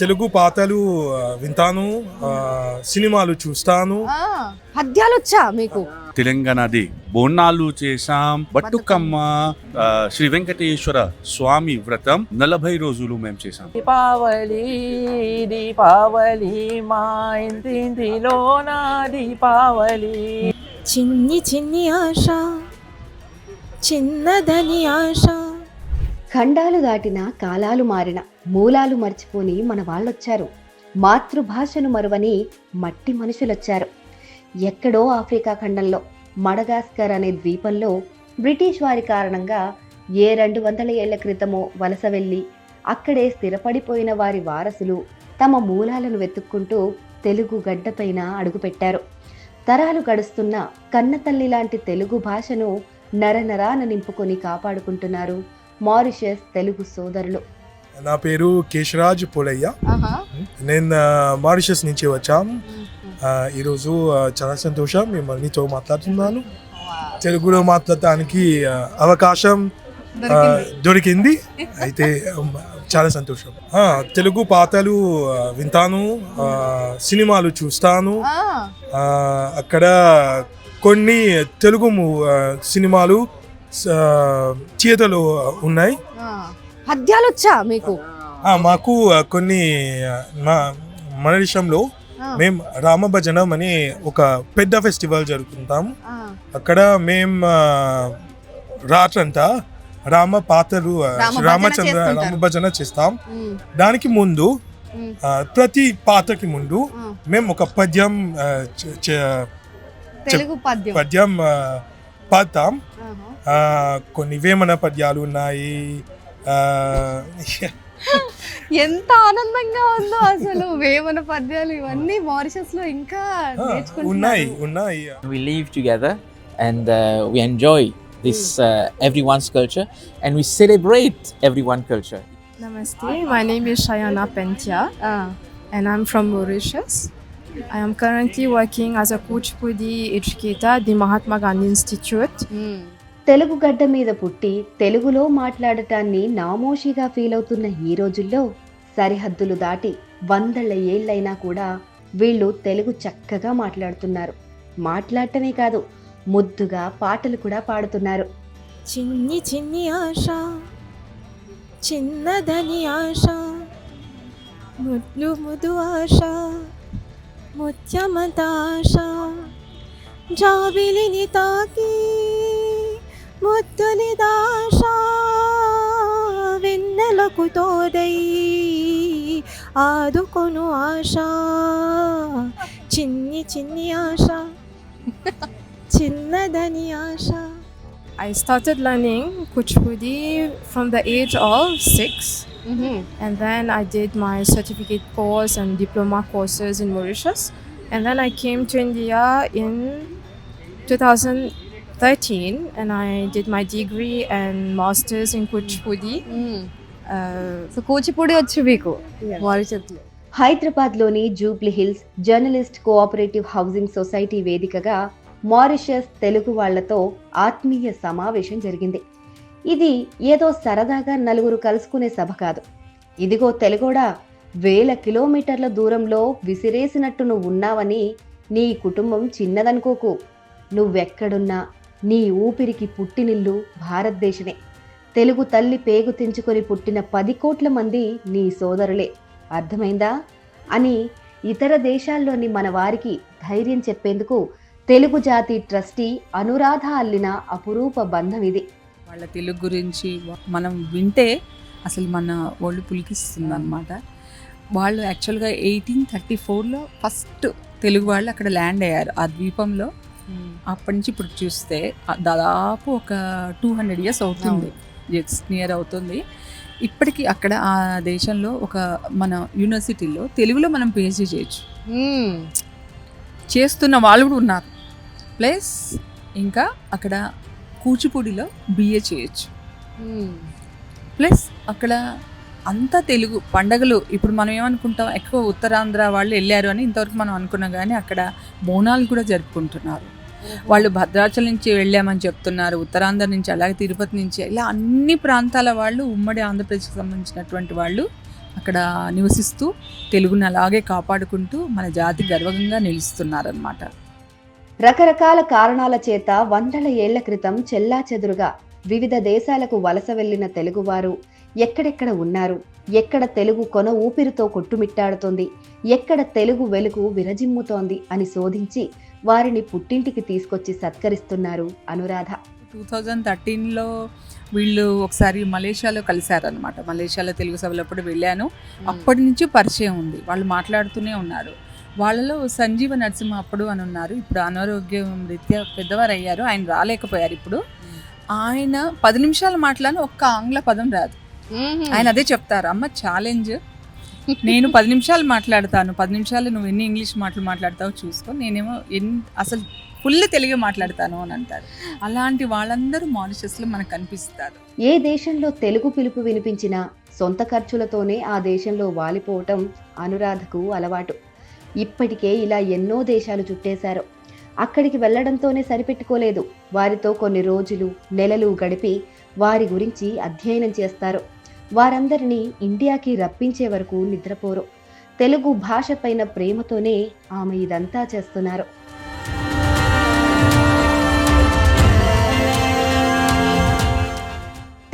తెలుగు పాటలు వింటాను, సినిమాలు చూస్తాను. పద్యాలు వచ్చా మీకు? తెలంగాణది బోనాలు చేసాం, బతుకమ్మ, శ్రీ వెంకటేశ్వర స్వామి వ్రతం 40 రోజులు మేము చేసాం. దీపావళి దీపావళి మా ఇంటిలోన దీపావళి. చిన్ని చిన్ని ఆశ, చిన్నదని ఆశ. ఖండాలు దాటిన, కాలాలు మారిన, మూలాలు మర్చిపోని మన వాళ్ళొచ్చారు. మాతృభాషను మరువని మట్టి మనుషులొచ్చారు. ఎక్కడో ఆఫ్రికా ఖండంలో మడగాస్కర్ అనే ద్వీపంలో బ్రిటిష్ వారి కారణంగా 200 ఏళ్ల క్రితమో వలస వెళ్ళి అక్కడే స్థిరపడిపోయిన వారి వారసులు తమ మూలాలను వెతుక్కుంటూ తెలుగు గడ్డపైన అడుగుపెట్టారు. తరాలు గడుస్తున్న కన్నతల్లి లాంటి తెలుగు భాషను నరనరాన నింపుకొని కాపాడుకుంటున్నారు మారిషస్ తెలుగు సోదరులు. నా పేరు కేశరాజ్ పోలయ్య. నేను మారిషస్ నుంచి వచ్చాము. ఈరోజు చాలా సంతోషం మిమ్మల్నితో మాట్లాడుతున్నాను. తెలుగులో మాట్లాడటానికి అవకాశం దొరికింది. అయితే చాలా సంతోషం. తెలుగు పాటలు వింటాను, సినిమాలు చూస్తాను. అక్కడ కొన్ని తెలుగు సినిమాలు థియేటర్లో ఉన్నాయి. పద్యాలు వచ్చా మీకు? మాకు కొన్ని మన దేశంలో మేము రామభజనం అనే ఒక పెద్ద ఫెస్టివల్ జరుపుకుంటాము. అక్కడ మేము రాత్రంతా రామ పాటలు రామభజన చేస్తాం. దానికి ముందు ప్రతి పాటకి ముందు మేము ఒక పద్యం పాడతాం. కొన్ని వేమన పద్యాలు ఉన్నాయి. ఎంత ఆనందంగా ఉందో అసలు. వేమన పద్యాలు ఇవన్నీ మారిషస్ లో ఇంకా ఉన్నాయి. We live together and we enjoy this everyone's culture and we celebrate everyone's culture. Namaste, my name is Shayana Pentia and I'm from Mauritius. I am currently working as a Kuchipudi educator at the Mahatma Gandhi Institute. Telugu గడ్డ మీద పుట్టి తెలుగులో మాట్లాడటాన్ని నామోషిగా feel అవుతున్న ఈ రోజుల్లో సరిహద్దులు దాటి 100 ఏళ్లైనా కూడా వీళ్ళు తెలుగు చక్కగా మాట్లాడుతున్నారు. మాట్లాడటమే కాదు, ముద్దుగా పాటలు కూడా పాడుతున్నారు. చిన్ని చిన్ని ఆశ, చిన్నదని ఆశ, ముద్దు ముద్దు ఆశ, ముత్యమంత ఆశ, జాబిలిని తాకి ముద్దుని దాశ, వెన్నెలకు తోడై ఆదుకొను ఆశ, చిన్ని చిన్ని ఆశ, చిన్నదని ఆశ. I started learning Kuchipudi from the age of 6. And then I did my certificate course and diploma courses in Mauritius. And then I came to India in 2013 and I did my degree and masters in Kuchipudi. So Kuchipudi వచ్చి మీకు మారిషస్లో. హైదరాబాద్లోని Jubilee hills journalist cooperative housing society వేదికగా Mauritius Telugu వాళ్లతో ఆత్మీయ సమావేశం జరిగింది. ఇది ఏదో సరదాగా నలుగురు కలుసుకునే సభ కాదు. ఇదిగో తెలుగోడా, 1000 కిలోమీటర్ల దూరంలో విసిరేసినట్టు నువ్వు ఉన్నావని నీ కుటుంబం చిన్నదనుకోకు. నువ్వెక్కడున్నా నీ ఊపిరికి పుట్టినిల్లు భారతదేశమే. తెలుగు తల్లి పేగు తెంచుకొని పుట్టిన 10 కోట్ల మంది నీ సోదరులే. అర్థమైందా అని ఇతర దేశాల్లోని మన వారికి ధైర్యం చెప్పేందుకు తెలుగు జాతి ట్రస్టీ అనురాధ అల్లిన అపురూప బంధం ఇది. వాళ్ళ తెలుగు గురించి మనం వింటే అసలు మన ఒళ్ళు పులికిస్తుంది అన్నమాట. వాళ్ళు యాక్చువల్గా 1834లో ఫస్ట్ తెలుగు వాళ్ళు అక్కడ ల్యాండ్ అయ్యారు ఆ ద్వీపంలో. అప్పటి నుంచి ఇప్పుడు చూస్తే దాదాపు ఒక 200 years అవుతుంది, నియర్ అవుతుంది. ఇప్పటికీ అక్కడ ఆ దేశంలో ఒక మన యూనివర్సిటీలో తెలుగులో మనం పిహెచ్డీ చేయొచ్చు, చేస్తున్న వాళ్ళు కూడా ఉన్నారు. ప్లస్ ఇంకా అక్కడ కూచిపూడిలో బిఏ చేయొచ్చు. ప్లస్ అక్కడ అంతా తెలుగు పండగలు. ఇప్పుడు మనం ఏమనుకుంటాం, ఎక్కువ ఉత్తరాంధ్ర వాళ్ళు వెళ్ళారు అని ఇంతవరకు మనం అనుకున్నాం, కానీ అక్కడ బోనాలు కూడా జరుపుకుంటున్నారు. వాళ్ళు భద్రాచలం నుంచి వెళ్ళామని చెప్తున్నారు, ఉత్తరాంధ్ర నుంచి, అలాగే తిరుపతి నుంచి, ఇలా అన్ని ప్రాంతాల వాళ్ళు, ఉమ్మడి ఆంధ్రప్రదేశ్కి సంబంధించినటువంటి వాళ్ళు అక్కడ నివసిస్తూ తెలుగుని అలాగే కాపాడుకుంటూ మన జాతి గర్వంగా నిలుస్తున్నారనమాట. రకరకాల కారణాల చేత వందల ఏళ్ల క్రితం చెల్లాచెదురుగా వివిధ దేశాలకు వలస వెళ్లిన తెలుగువారు ఎక్కడెక్కడ ఉన్నారు, ఎక్కడ తెలుగు కొన ఊపిరితో కొట్టుమిట్టాడుతోంది, ఎక్కడ తెలుగు వెలుగు విరజిమ్ముతోంది అని శోధించి వారిని పుట్టింటికి తీసుకొచ్చి సత్కరిస్తున్నారు అనురాధ. 2013లో వీళ్ళు ఒకసారి మలేషియాలో కలిశారనమాట. మలేషియాలో తెలుగు సభలప్పుడు వెళ్ళాను. అప్పటి నుంచి పరిచయం ఉంది, వాళ్ళు మాట్లాడుతూనే ఉన్నారు. వాళ్ళలో సంజీవ నరసింహ అప్పుడు అని ఉన్నారు. ఇప్పుడు అనారోగ్యం రీత్యా పెద్దవారు అయ్యారు, ఆయన రాలేకపోయారు. ఇప్పుడు ఆయన 10 నిమిషాలు మాట్లాడిన ఒక్క ఆంగ్ల పదం రాదు. ఆయన అదే చెప్తారు, అమ్మ ఛాలెంజ్, నేను 10 నిమిషాలు మాట్లాడతాను, 10 నిమిషాలు నువ్వు ఎన్ని ఇంగ్లీష్ మాటలు మాట్లాడతావో చూసుకో, నేనేమో అసలు ఫుల్ తెలుగు మాట్లాడతాను అని అంటారు. అలాంటి వాళ్ళందరూ మారిషస్లో మనకు కనిపిస్తారు. ఏ దేశంలో తెలుగు పిలుపు వినిపించినా సొంత ఖర్చులతోనే ఆ దేశంలో వాలిపోవటం అనురాధకు అలవాటు. ఇప్పటికే ఇలా ఎన్నో దేశాలు చుట్టేశారు. అక్కడికి వెళ్లడంతోనే సరిపెట్టుకోలేదు, వారితో కొన్ని రోజులు నెలలు గడిపి వారి గురించి అధ్యయనం చేస్తారు. వారందరినీ ఇండియాకి రప్పించే వరకు నిద్రపోరు. తెలుగు భాష పైన ప్రేమతోనే ఆమె ఇదంతా చేస్తున్నారు.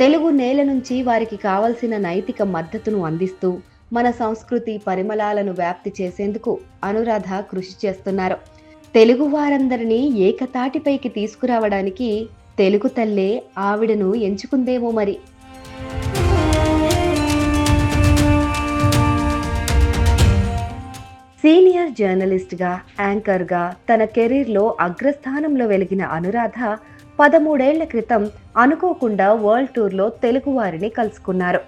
తెలుగు నేల నుంచి వారికి కావలసిన నైతిక మద్దతును అందిస్తూ మన సంస్కృతి పరిమళాలను వ్యాప్తి చేసేందుకు అనురాధ కృషి చేస్తున్నారు. తెలుగు వారందరినీ ఏకతాటిపైకి తీసుకురావడానికి తెలుగు తల్లే ఆవిడను ఎంచుకుందేమో మరి. సీనియర్ జర్నలిస్ట్గా, యాంకర్గా తన కెరీర్లో అగ్రస్థానంలో వెలిగిన అనురాధ 13 ఏళ్ల క్రితం అనుకోకుండా వరల్డ్ టూర్లో తెలుగు వారిని కలుసుకున్నారు.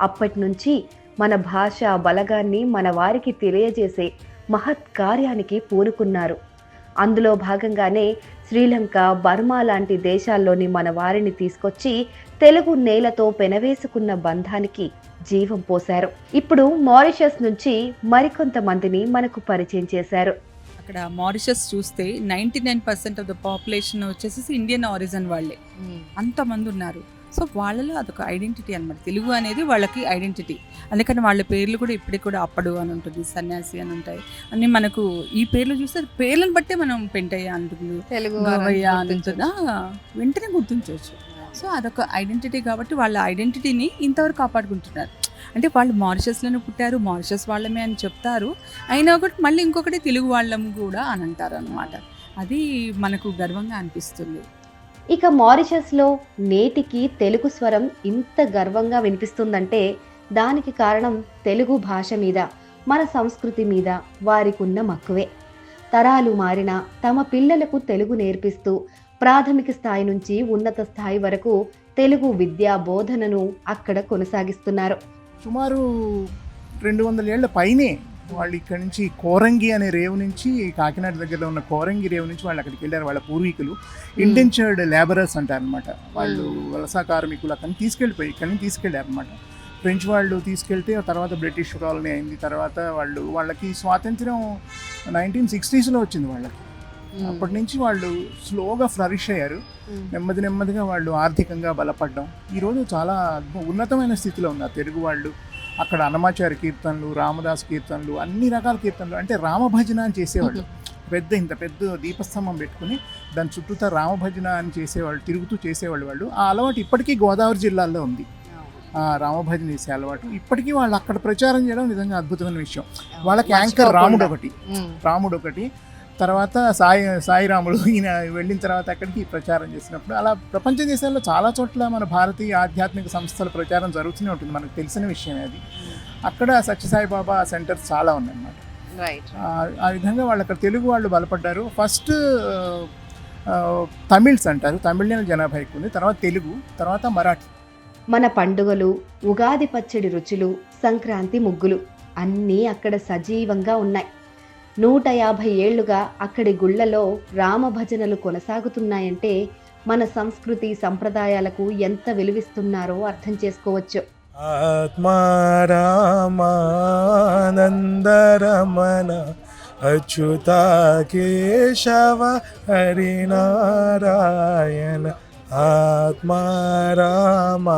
అప్పటి నుంచి మన భాష బలగాన్ని మన వారికి తెలియజేసే మహత్ కార్యానికి పూనుకున్నారు. అందులో భాగంగానే శ్రీలంక, బర్మా లాంటి దేశాల్లోని మన వారిని తీసుకొచ్చి తెలుగు నేలతో పెనవేసుకున్న బంధానికి జీవం పోశారు. ఇప్పుడు మారిషస్ నుంచి మరికొంతమందిని మనకు పరిచయం చేశారు. అక్కడ మారిషస్ చూస్తే 99% ఆఫ్ ద పాపులేషన్ వచ్చేసి ఇండియన్ ఆరిజిన్ వాళ్ళే, అంతమంది ఉన్నారు. సో వాళ్ళలో అదొక ఐడెంటిటీ అనమాట. తెలుగు అనేది వాళ్ళకి ఐడెంటిటీ. అందుకని వాళ్ళ పేర్లు కూడా ఇప్పటికి కూడా అప్పడు అని ఉంటుంది, సన్యాసి అని ఉంటాయి. అన్ని మనకు ఈ పేర్లు చూస్తే పేర్లను బట్టే మనం పెంటయ్య అంటుంది, గవయ్య అంటుందా, వెంటనే గుర్తించవచ్చు. సో అదొక ఐడెంటిటీ కాబట్టి వాళ్ళ ఐడెంటిటీని ఇంతవరకు కాపాడుకుంటున్నారు. అంటే వాళ్ళు మారిషస్లోనే పుట్టారు, మారిషస్ వాళ్ళమే అని చెప్తారు, అయినా ఒకటి మళ్ళీ ఇంకొకటి తెలుగు వాళ్ళం కూడా అని అంటారు అనమాట. అది మనకు గర్వంగా అనిపిస్తుంది. ఇక మారిషస్లో నేటికి తెలుగు స్వరం ఇంత గర్వంగా వినిపిస్తుందంటే దానికి కారణం తెలుగు భాష మీద, మన సంస్కృతి మీద వారికి ఉన్న మక్కువే. తరాలు మారినా తమ పిల్లలకు తెలుగు నేర్పిస్తూ ప్రాథమిక స్థాయి నుంచి ఉన్నత స్థాయి వరకు తెలుగు విద్యా బోధనను అక్కడ కొనసాగిస్తున్నారు. సుమారు 200 ఏళ్ల పైనే వాళ్ళు ఇక్కడ నుంచి కోరంగి అనే రేవు నుంచి, కాకినాడ దగ్గరలో ఉన్న కోరంగి రేవు నుంచి వాళ్ళు అక్కడికి వెళ్ళారు. వాళ్ళ పూర్వీకులు ఇండెంచర్డ్ లేబరర్స్ అంటారనమాట. వాళ్ళు వలస కార్మికులు అక్కడిని ఇక్కడి నుంచి తీసుకెళ్ళారు అనమాట. ఫ్రెంచ్ వాళ్ళు తీసుకెళ్తే తర్వాత బ్రిటిష్ కాలనీ అయింది. తర్వాత వాళ్ళకి స్వాతంత్ర్యం 1960sలో వచ్చింది వాళ్ళకి. అప్పటి నుంచి వాళ్ళు స్లోగా ఫ్లరిష్ అయ్యారు. నెమ్మదిగా వాళ్ళు ఆర్థికంగా బలపడ్డం ఈరోజు చాలా ఉన్నతమైన స్థితిలో ఉన్నారు తెలుగు వాళ్ళు. అక్కడ అన్నమాచార్య కీర్తనలు, రామదాస్ కీర్తనలు, అన్ని రకాల కీర్తనలు, అంటే రామభజన అని చేసేవాళ్ళు. ఇంత పెద్ద దీపస్తంభం పెట్టుకుని దాని చుట్టూతా రామభజన అని చేసేవాళ్ళు, తిరుగుతూ చేసేవాళ్ళు. వాళ్ళు ఆ అలవాటు ఇప్పటికీ గోదావరి జిల్లాలో ఉంది. రామభజన చేసే అలవాటు ఇప్పటికీ వాళ్ళు అక్కడ ప్రచారం చేయడం నిజంగా అద్భుతమైన విషయం. వాళ్ళకి యాంకర్ రాముడు ఒకటి, తర్వాత సాయిరాముడు ఈయన వెళ్ళిన తర్వాత అక్కడికి ప్రచారం చేసినప్పుడు అలా ప్రపంచ దేశాల్లో చాలా చోట్ల మన భారతీయ ఆధ్యాత్మిక సంస్థల ప్రచారం జరుగుతూనే ఉంటుంది, మనకు తెలిసిన విషయమే అది. అక్కడ సత్యసాయిబాబా సెంటర్స్ చాలా ఉన్నాయన్నమాట. ఆ విధంగా వాళ్ళు అక్కడ తెలుగు వాళ్ళు బలపడ్డారు. ఫస్ట్ తమిళ్స్ అంటారు, తమిళ జనాభా ఎక్కువ ఉంది, తర్వాత తెలుగు, తర్వాత మరాఠీ. మన పండుగలు, ఉగాది పచ్చడి రుచులు, సంక్రాంతి ముగ్గులు అన్నీ అక్కడ సజీవంగా ఉన్నాయి. 150 ఏళ్లుగా అక్కడి గుళ్లలో రామభజనలు కొనసాగుతున్నాయంటే మన సంస్కృతి సంప్రదాయాలకు ఎంత విలువిస్తున్నారో అర్థం చేసుకోవచ్చు. ఆత్మారామానందరమణ అచ్యుత కేశవ హరినారాయణ ఆత్మారామ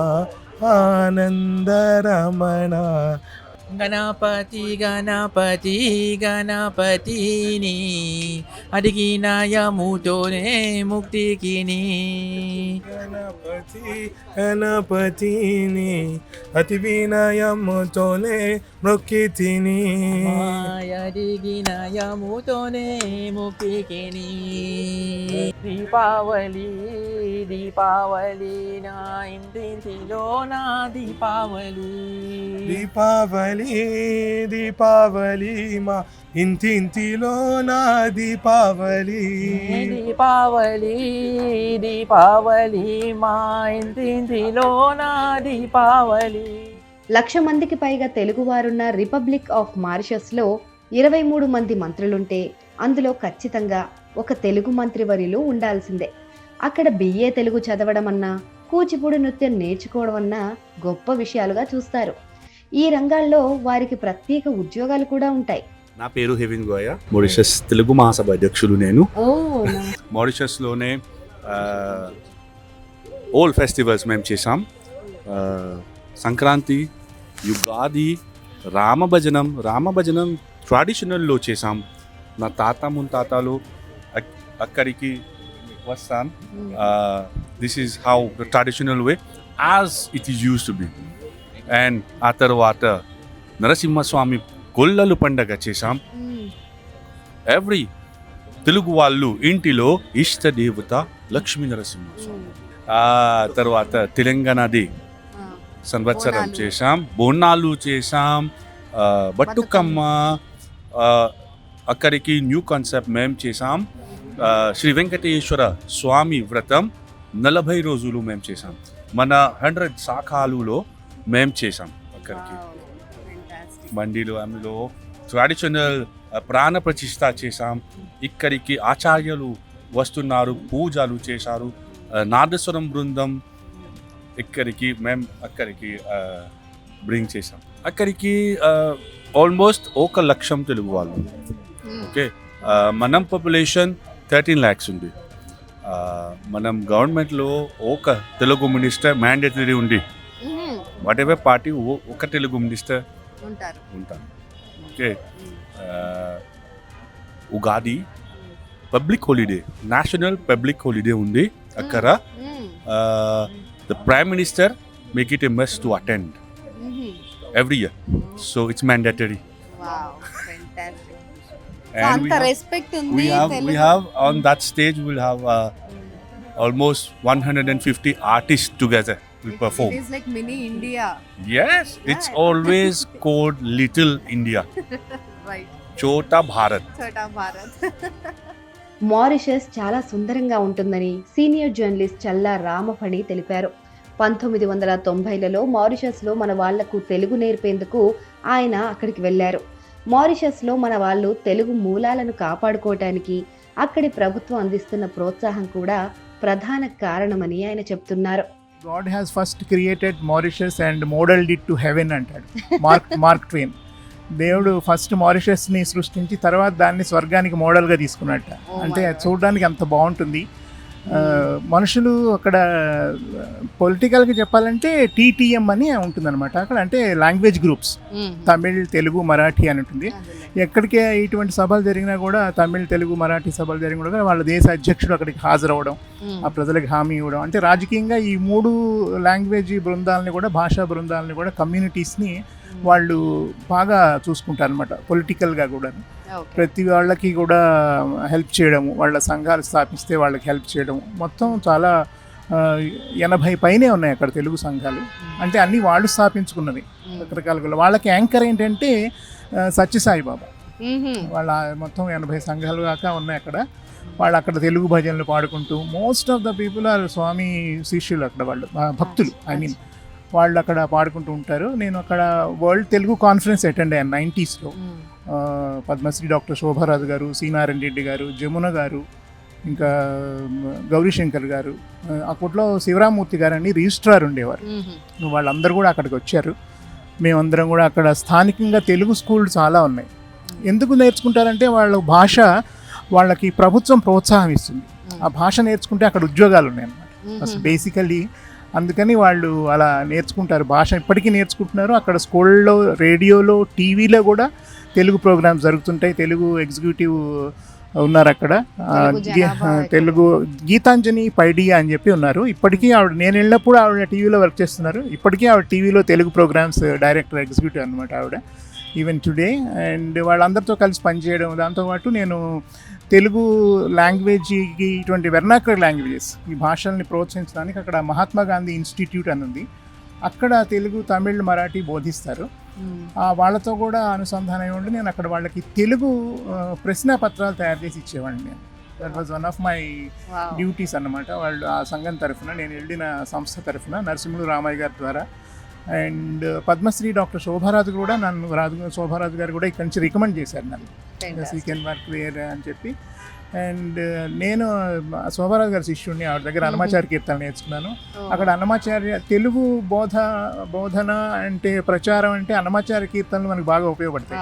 ఆనందరమణ గణపతి గణపతి గణపతిని అడిగిన యముతోనే ముక్తికిని. గణపతి గణపతిని అతి వినయముతోనే మొక్కితిని. అడిగిన యముతోనే ముక్తికిని. దీపావళి దీపావళి నా ఇంటిలో నా దీపావళి. దీపావళి దీపావళి మా ఇంటింటిలో నా దీపావళి. దీపావళి దీపావళి మా ఇంటిలో నా దీపావళి. 1,00,000 మందికి పైగా తెలుగువారున్న రిపబ్లిక్ ఆఫ్ మారిషస్లో 23 మంది మంత్రులుంటే అందులో ఖచ్చితంగా ఒక తెలుగు మంత్రివర్యులు ఉండాల్సిందే. అక్కడ బిఏ తెలుగు చదవడం అన్నా, కూచిపూడి నృత్యం నేర్చుకోవడం అన్నా గొప్ప విషయాలుగా చూస్తారు. ఈ రంగాల్లో వారికి ప్రత్యేక ఉద్యోగాలు కూడా ఉంటాయి. నా పేరు హెవిన్ గోయ, మారిషస్ తెలుగు మహాసభ అధ్యక్షులు నేను. మారిషస్లోనే ఓల్ ఫెస్టివల్స్ మేము చేసాం. సంక్రాంతి, యుగాది, రామభజనం ట్రెడిషనల్లో చేసాం. నా తాత ముత్తాతలు అక్కడికి వస్తాం. This is how the traditional way as it is use to be. And ఆ తర్వాత నరసింహస్వామి గొల్లలు పండగ చేసాం. ఎవ్రీ తెలుగు వాళ్ళు ఇంటిలో ఇష్ట దేవత లక్ష్మీ నరసింహస్వామి. ఆ తర్వాత తెలంగాణది సంవత్సరం చేసాం, బోనాలు చేసాం, బతుకమ్మ. అక్కడికి న్యూ కాన్సెప్ట్ మేము చేసాం. శ్రీ వెంకటేశ్వర స్వామి వ్రతం 40 రోజులు మేము చేసాం. మన 100 శాఖలులో మేము చేసాం. అక్కడికి మండీలో అందులో ట్రెడిషనల్ ప్రాణ ప్రతిష్ఠ చేసాం. ఇక్కడికి ఆచార్యులు వస్తున్నారు, పూజలు చేశారు. నాదస్వరం బృందం ఇక్కడికి మేము అక్కడికి బ్రింగ్ చేసాం. అక్కడికి ఆల్మోస్ట్ 1,00,000 తెలుగు వాళ్ళు. ఓకే, మనం పాపులేషన్ 13 lakhs ఉంది. మనం గవర్నమెంట్లో ఒక తెలుగు మినిస్టర్ మ్యాండేటరీ ఉంది. వాట్ ఎవర్ పార్టీ ఒక తెలుగు మినిస్టర్ ఉంటారు. Okay, Ugadi public holiday, national public holiday ఉంది అక్కడ. The prime minister make it a must to attend every year, so it's mandatory. Wow, fantastic. And we have on that stage we'll have almost 150 artists together will perform. It is like mini India. Yes, it's always called Little India. Right. Chota Bharat. Mauritius చాలా సుందరంగా ఉంటుందని senior journalist చల్లా రామఫణి తెలిపారు. 1990లలో మారిషస్లో మన వాళ్లకు తెలుగు నేర్పేందుకు ఆయన అక్కడికి వెళ్లారు. మారిషస్లో మన వాళ్ళు తెలుగు మూలాలను కాపాడుకోవటానికి అక్కడి ప్రభుత్వం అందిస్తున్న ప్రోత్సాహం కూడా ప్రధాన కారణమని ఆయన చెప్తున్నారు. God has first created Mauritius and modeled it to heaven అంటాడు మార్క్ ట్వెయిన్. దేవుడు ఫస్ట్ మారిషస్ని సృష్టించి తర్వాత దాన్ని స్వర్గానికి మోడల్గా తీసుకున్నట్ట. అంటే చూడడానికి అంత బాగుంటుంది. మనుషులు అక్కడ పొలిటికల్గా చెప్పాలంటే టీటీఎం అని ఉంటుందన్నమాట. అక్కడ అంటే లాంగ్వేజ్ గ్రూప్స్, తమిళ్, తెలుగు, మరాఠీ అని ఉంటుంది. ఎక్కడికి ఇటువంటి సభలు జరిగినా కూడా, తమిళ్, తెలుగు, మరాఠీ సభలు జరిగినా కూడా వాళ్ళ దేశ అధ్యక్షుడు అక్కడికి హాజరవడం, ఆ ప్రజలకు హామీ ఇవ్వడం. అంటే రాజకీయంగా ఈ 3 లాంగ్వేజ్ బృందాలని కూడా, భాషా బృందాలని కూడా, కమ్యూనిటీస్ని వాళ్ళు బాగా చూసుకుంటారు అనమాట. పొలిటికల్గా కూడా ప్రతి వాళ్ళకి కూడా హెల్ప్ చేయడము, వాళ్ళ సంఘాలు స్థాపిస్తే వాళ్ళకి హెల్ప్ చేయడము. మొత్తం చాలా 80 పైనే ఉన్నాయి అక్కడ తెలుగు సంఘాలు. అంటే అన్నీ వాళ్ళు స్థాపించుకున్నవి రకరకాలుగా. వాళ్ళకి యాంకర్ ఏంటంటే సత్యసాయి బాబా. వాళ్ళ మొత్తం 80 సంఘాలు దాకా ఉన్నాయి అక్కడ. వాళ్ళు అక్కడ తెలుగు భజనలు పాడుకుంటూ, most of the people are స్వామి శిష్యులు అక్కడ, వాళ్ళు భక్తులు. ఐ మీన్ వాళ్ళు అక్కడ పాడుకుంటూ ఉంటారు. నేను అక్కడ వరల్డ్ తెలుగు కాన్ఫరెన్స్ అటెండ్ అయ్యాను 90sలో. పద్మశ్రీ డాక్టర్ శోభారాజు గారు, సి నారాయణ రెడ్డి గారు, జమున గారు, ఇంకా గౌరీశంకర్ గారు, అప్పట్లో శివరామూర్తి గారు అని రిజిస్ట్రార్ ఉండేవారు. వాళ్ళందరూ కూడా అక్కడికి వచ్చారు. మేమందరం కూడా అక్కడ స్థానికంగా తెలుగు స్కూళ్ళు చాలా ఉన్నాయి. ఎందుకు నేర్చుకుంటారంటే వాళ్ళ భాష వాళ్ళకి ప్రభుత్వం ప్రోత్సాహం ఇస్తుంది. ఆ భాష నేర్చుకుంటే అక్కడ ఉద్యోగాలు ఉన్నాయి అన్నమాట. అసలు బేసికల్లీ అందుకని వాళ్ళు అలా నేర్చుకుంటారు, భాష ఇప్పటికీ నేర్చుకుంటున్నారు. అక్కడ స్కూల్లో, రేడియోలో, టీవీలో కూడా తెలుగు ప్రోగ్రామ్స్ జరుగుతుంటాయి. తెలుగు ఎగ్జిక్యూటివ్ ఉన్నారు అక్కడ. తెలుగు గీతాంజని పైడియా అని చెప్పి ఉన్నారు. ఇప్పటికీ ఆవిడ, నేను వెళ్ళినప్పుడు ఆవిడ టీవీలో వర్క్ చేస్తున్నారు. ఇప్పటికీ ఆవిడ టీవీలో తెలుగు ప్రోగ్రామ్స్ డైరెక్టర్, ఎగ్జిక్యూటివ్ అనమాట ఆవిడ, ఈవెన్ టుడే. అండ్ వాళ్ళందరితో కలిసి పనిచేయడం, దాంతోపాటు నేను తెలుగు లాంగ్వేజ్కి ఇటువంటి వెర్నాక్యులర్ లాంగ్వేజెస్, ఈ భాషల్ని ప్రోత్సహించడానికి అక్కడ మహాత్మా గాంధీ ఇన్స్టిట్యూట్ అని ఉంది. అక్కడ తెలుగు, తమిళ్, మరాఠీ బోధిస్తారు. వాళ్ళతో కూడా అనుసంధానం ఉండి నేను అక్కడ వాళ్ళకి తెలుగు ప్రశ్న పత్రాలు తయారు చేసి ఇచ్చేవాడిని నేను. That was one of my duties అన్నమాట. వాళ్ళు ఆ సంఘం తరఫున, నేను వెళ్ళిన సంస్థ తరఫున నరసింహులు రామయ్య గారి ద్వారా. అండ్ పద్మశ్రీ డాక్టర్ శోభారాజు కూడా శోభారాజు గారు కూడా ఇక్కడి నుంచి రికమెండ్ చేశారు నన్ను, యూ కెన్ వర్క్ వేర్ అని చెప్పి. అండ్ నేను శోభారాజు గారి శిష్యుడిని, ఆవిడ దగ్గర అన్నమాచార్య కీర్తనలు నేర్చుకున్నాను. అక్కడ అన్నమాచార్య తెలుగు బోధన అంటే, ప్రచారం అంటే అన్నమాచార్య కీర్తనలు మనకు బాగా ఉపయోగపడతాయి.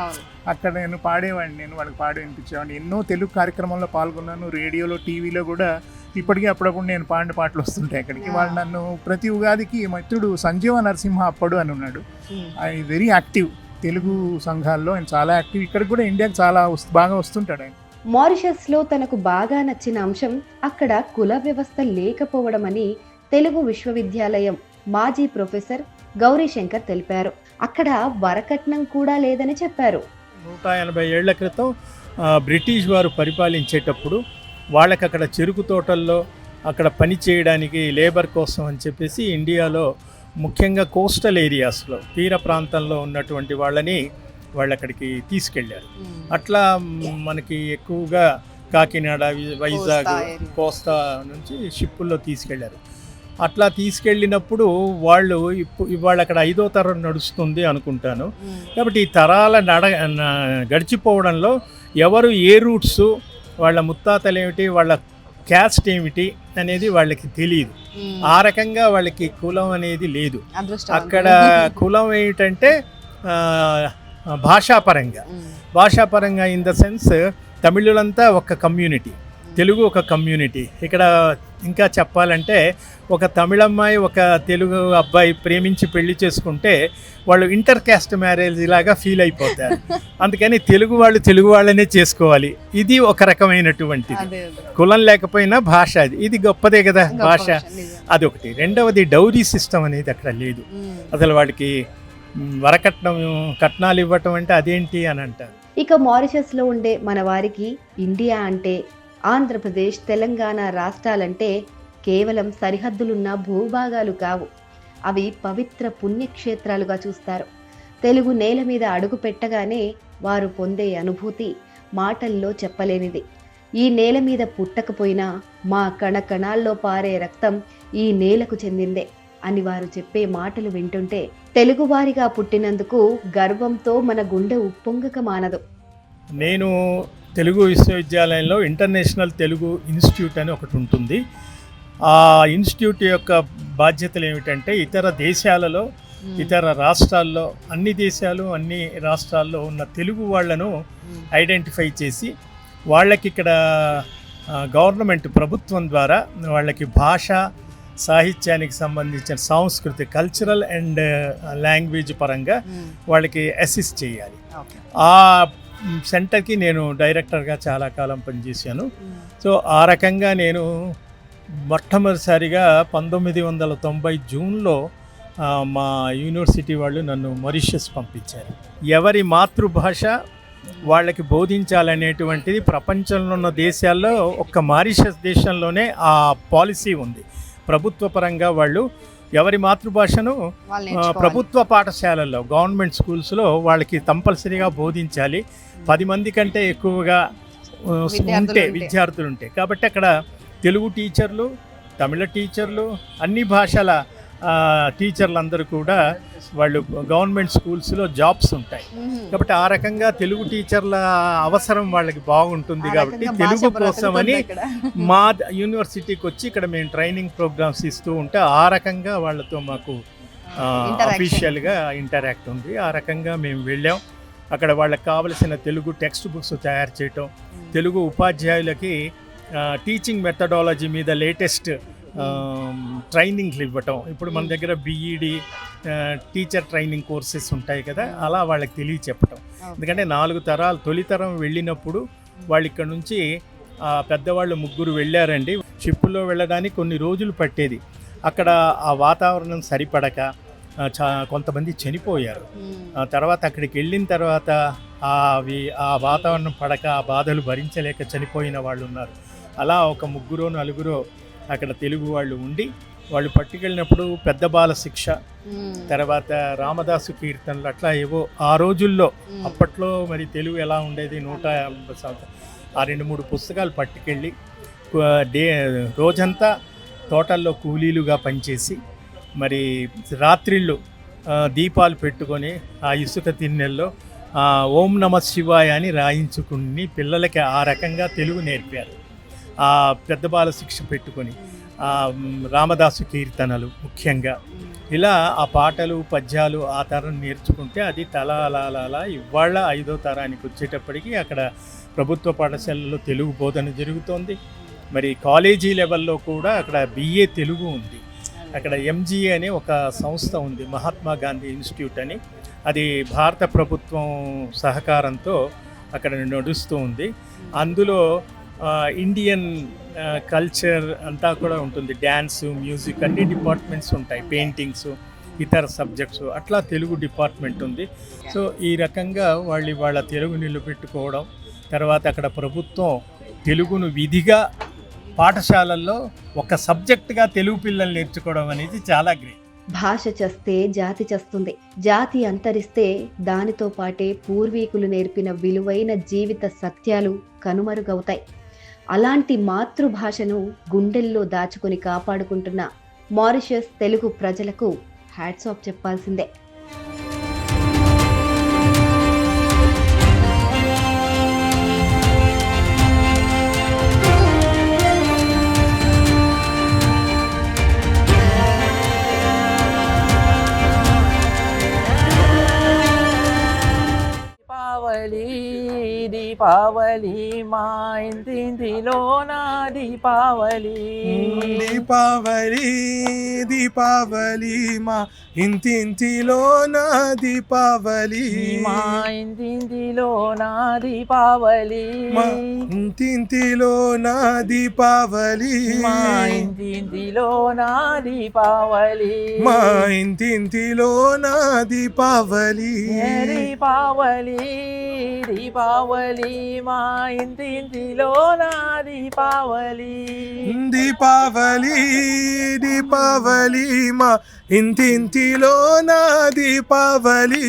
అక్కడ నేను పాడేవాడిని, నేను వాళ్ళకి పాడి వినిపించేవాడిని. ఎన్నో తెలుగు కార్యక్రమంలో పాల్గొన్నాను. రేడియోలో, టీవీలో కూడా ఇప్పటికీ అప్పుడప్పుడు నేను పాడిన పాటలు వస్తుంటాయి అక్కడికి. వాళ్ళు నన్ను ప్రతి ఉగాదికి, మిత్రుడు సంజీవ నరసింహ అప్పడు అని ఉన్నాడు, ఆయన వెరీ యాక్టివ్ తెలుగు సంఘాల్లో, ఆయన చాలా యాక్టివ్. ఇక్కడికి కూడా ఇండియాకి చాలా బాగా వస్తుంటాడు ఆయన. మారిషస్లో తనకు బాగా నచ్చిన అంశం అక్కడ కుల వ్యవస్థ లేకపోవడమని తెలుగు విశ్వవిద్యాలయం మాజీ ప్రొఫెసర్ గౌరీశంకర్ తెలిపారు. అక్కడ వరకట్నం కూడా లేదని చెప్పారు. 180 ఏళ్ల క్రితం బ్రిటిష్ వారు పరిపాలించేటప్పుడు వాళ్ళకి అక్కడ చెరుకు తోటల్లో అక్కడ పని చేయడానికి లేబర్ కోసం అని చెప్పేసి ఇండియాలో ముఖ్యంగా కోస్టల్ ఏరియాస్లో, తీర ప్రాంతంలో ఉన్నటువంటి వాళ్ళని వాళ్ళు అక్కడికి తీసుకెళ్ళారు. అట్లా మనకి ఎక్కువగా కాకినాడ, వైజాగ్, కోస్తా నుంచి షిప్పుల్లో తీసుకెళ్ళారు. అట్లా తీసుకెళ్ళినప్పుడు వాళ్ళు ఇవాళ అక్కడ 5వ తరం నడుస్తుంది అనుకుంటాను. కాబట్టి ఈ తరాల గడిచిపోవడంలో ఎవరు ఏ రూట్స్, వాళ్ళ ముత్తాతలు ఏమిటి, వాళ్ళ క్యాస్ట్ ఏమిటి అనేది వాళ్ళకి తెలియదు. ఆ రకంగా వాళ్ళకి కులం అనేది లేదు. అక్కడ కులం ఏమిటంటే భాషాపరంగా ఇన్ ద సెన్స్ తమిళులంతా ఒక కమ్యూనిటీ, తెలుగు ఒక కమ్యూనిటీ. ఇక్కడ ఇంకా చెప్పాలంటే ఒక తమిళమ్మాయి ఒక తెలుగు అబ్బాయి ప్రేమించి పెళ్లి చేసుకుంటే వాళ్ళు ఇంటర్ క్యాస్ట్ మ్యారేజ్ లాగా ఫీల్ అయిపోతారు. అందుకని తెలుగు వాళ్ళనే చేసుకోవాలి. ఇది ఒక రకమైనటువంటిది. కులం లేకపోయినా భాష, ఇది గొప్పదే కదా భాష. అదొకటి. రెండవది డౌరీ సిస్టమ్ అనేది అక్కడ లేదు. అసలు వాడికి కట్నాలు ఇవ్వటం అంటే అదేంటి అని అంటారు. ఇక మారిషస్లో ఉండే మన వారికి ఇండియా అంటే, ఆంధ్రప్రదేశ్, తెలంగాణ రాష్ట్రాలంటే కేవలం సరిహద్దులున్న భూభాగాలు కావు. అవి పవిత్ర పుణ్యక్షేత్రాలుగా చూస్తారు. తెలుగు నేల మీద అడుగు పెట్టగానే వారు పొందే అనుభూతి మాటల్లో చెప్పలేనిది. ఈ నేల మీద పుట్టకపోయినా మా కణకణాల్లో పారే రక్తం ఈ నేలకు చెందిందే అని వారు చెప్పే మాటలు వింటుంటే తెలుగువారిగా పుట్టినందుకు గర్వంతో మన గుండె ఉప్పొంగక మానదు. నేను తెలుగు విశ్వవిద్యాలయంలో ఇంటర్నేషనల్ తెలుగు ఇన్స్టిట్యూట్ అని ఒకటి ఉంటుంది. ఆ ఇన్స్టిట్యూట్ యొక్క బాధ్యతలు ఏమిటంటే ఇతర దేశాలలో, ఇతర రాష్ట్రాల్లో, అన్ని దేశాలు, అన్ని రాష్ట్రాల్లో ఉన్న తెలుగు వాళ్ళను ఐడెంటిఫై చేసి వాళ్ళకి ఇక్కడ గవర్నమెంట్, ప్రభుత్వం ద్వారా వాళ్ళకి భాష, సాహిత్యానికి సంబంధించిన సంస్కృతి, కల్చరల్ అండ్ లాంగ్వేజ్ పరంగా వాళ్ళకి అసిస్ట్ చేయాలి. ఆ సెంటర్కి నేను డైరెక్టర్గా చాలా కాలం పనిచేశాను. సో ఆ రకంగా నేను మొట్టమొదటిసారిగా 1990 జూన్లో మా యూనివర్సిటీ వాళ్ళు నన్ను మారిషస్ పంపించారు. ఎవరి మాతృభాష వాళ్ళకి బోధించాలనేటువంటిది ప్రపంచంలో ఉన్న దేశాల్లో ఒక్క మారిషస్ దేశంలోనే ఆ పాలసీ ఉంది. ప్రభుత్వ పరంగా వాళ్ళు ఎవరి మాతృభాషను ప్రభుత్వ పాఠశాలల్లో, గవర్నమెంట్ స్కూల్స్లో వాళ్ళకి కంపల్సరీగా బోధించాలి. 10 మంది కంటే ఎక్కువగా విద్యార్థులు ఉంటే. కాబట్టి అక్కడ తెలుగు టీచర్లు, తమిళ టీచర్లు, అన్ని భాషల టీచర్లు అందరూ కూడా వాళ్ళు గవర్నమెంట్ స్కూల్స్లో జాబ్స్ ఉంటాయి. కాబట్టి ఆ రకంగా తెలుగు టీచర్ల అవసరం వాళ్ళకి బాగుంటుంది. కాబట్టి తెలుగు కోసమని మా యూనివర్సిటీకి వచ్చి ఇక్కడ మేము ట్రైనింగ్ ప్రోగ్రామ్స్ ఇస్తూ ఉంటే ఆ రకంగా వాళ్ళతో మాకు అఫీషియల్గా ఇంటరాక్ట్ ఉంది. ఆ రకంగా మేము వెళ్ళాం. అక్కడ వాళ్ళకి కావలసిన తెలుగు టెక్స్ట్ బుక్స్ తయారు చేయటం, తెలుగు ఉపాధ్యాయులకి టీచింగ్ మెథడాలజీ మీద లేటెస్ట్ ట్రైనింగ్లు ఇవ్వటం. ఇప్పుడు మన దగ్గర బీఈడి టీచర్ ట్రైనింగ్ కోర్సెస్ ఉంటాయి కదా, అలా వాళ్ళకి తెలియచెప్పటం. ఎందుకంటే 4 తరాలు తొలి తరం వెళ్ళినప్పుడు వాళ్ళు ఇక్కడ నుంచి పెద్దవాళ్ళు 3 వెళ్ళారండి. షిప్పులో వెళ్ళడానికి కొన్ని రోజులు పట్టేది. అక్కడ ఆ వాతావరణం సరిపడక కొంతమంది చనిపోయారు. తర్వాత అక్కడికి వెళ్ళిన తర్వాత ఆ వాతావరణం పడక ఆ బాధలు భరించలేక చనిపోయిన వాళ్ళు ఉన్నారు. అలా ఒక 3-4 అక్కడ తెలుగు వాళ్ళు ఉండి వాళ్ళు పట్టుకెళ్ళినప్పుడు పెద్ద బాల శిక్ష, తర్వాత రామదాసు కీర్తనలు, అట్లా ఏవో ఆ రోజుల్లో అప్పట్లో మరి తెలుగు ఎలా ఉండేది 150 సంవత్సరాలు, ఆ 2-3 పుస్తకాలు పట్టుకెళ్ళి రోజంతా తోటల్లో కూలీలుగా పనిచేసి మరి రాత్రిళ్ళు దీపాలు పెట్టుకొని ఆ ఇసుక తిన్నెల్లో ఓం నమ శివాయ అని రాయించుకుని పిల్లలకి ఆ రకంగా తెలుగు నేర్పారు. ఆ పెద్ద బాల శిక్ష పెట్టుకొని రామదాసు కీర్తనలు ముఖ్యంగా ఇలా ఆ పాటలు పద్యాలు ఆ తరం నేర్చుకుంటే అది తల ఇవాళ 5వ తరానికి వచ్చేటప్పటికి అక్కడ ప్రభుత్వ పాఠశాలలో తెలుగు బోధన జరుగుతోంది. మరి కాలేజీ లెవెల్లో కూడా అక్కడ బిఏ తెలుగు ఉంది. అక్కడ ఎంజీఏ అనే ఒక సంస్థ ఉంది, మహాత్మా గాంధీ ఇన్స్టిట్యూట్ అని. అది భారత ప్రభుత్వం సహకారంతో అక్కడ నడుస్తూ ఉంది. అందులో ఇండియన్ కల్చర్ అంతా కూడా ఉంటుంది, డ్యాన్స్, మ్యూజిక్, అన్ని డిపార్ట్మెంట్స్ ఉంటాయి, పెయింటింగ్స్, ఇతర సబ్జెక్ట్స్, అట్లా తెలుగు డిపార్ట్మెంట్ ఉంది. సో ఈ రకంగా వాళ్ళ తెలుగు నిలబెట్టుకోవడం, తర్వాత అక్కడ ప్రభుత్వం తెలుగును విధిగా పాఠశాలల్లో ఒక సబ్జెక్టుగా తెలుగు పిల్లలు నేర్చుకోవడం అనేది చాలా గ్రేట్. భాష చస్తే జాతి చస్తుంది, జాతి అంతరిస్తే దానితో పాటే పూర్వీకులు నేర్పిన విలువైన జీవిత సత్యాలు కనుమరుగవుతాయి. అలాంటి మాతృభాషను గుండెల్లో దాచుకొని కాపాడుకుంటున్న మారిషస్ తెలుగు ప్రజలకు హ్యాట్స్ ఆఫ్ చెప్పాల్సిందే. దీపావళి మా ఇంటింటిలోన దీపావళి, దీపావళి దీపావళి మా ఇంటింటిలోన దీపావళి, మా ఇంటింటిలోన దీపావళి, మా ఇంటింటిలోన దీపావళి, మా ఇంటింటిలోన దీపావళి, మా ఇంటింటిలోన దీపావళి, దీపావళి దీపావళి మా ఇంటింటిలోన దీపావళి, దీపావళి దీపావళి మా ఇంటింటిలోన దీపావళి.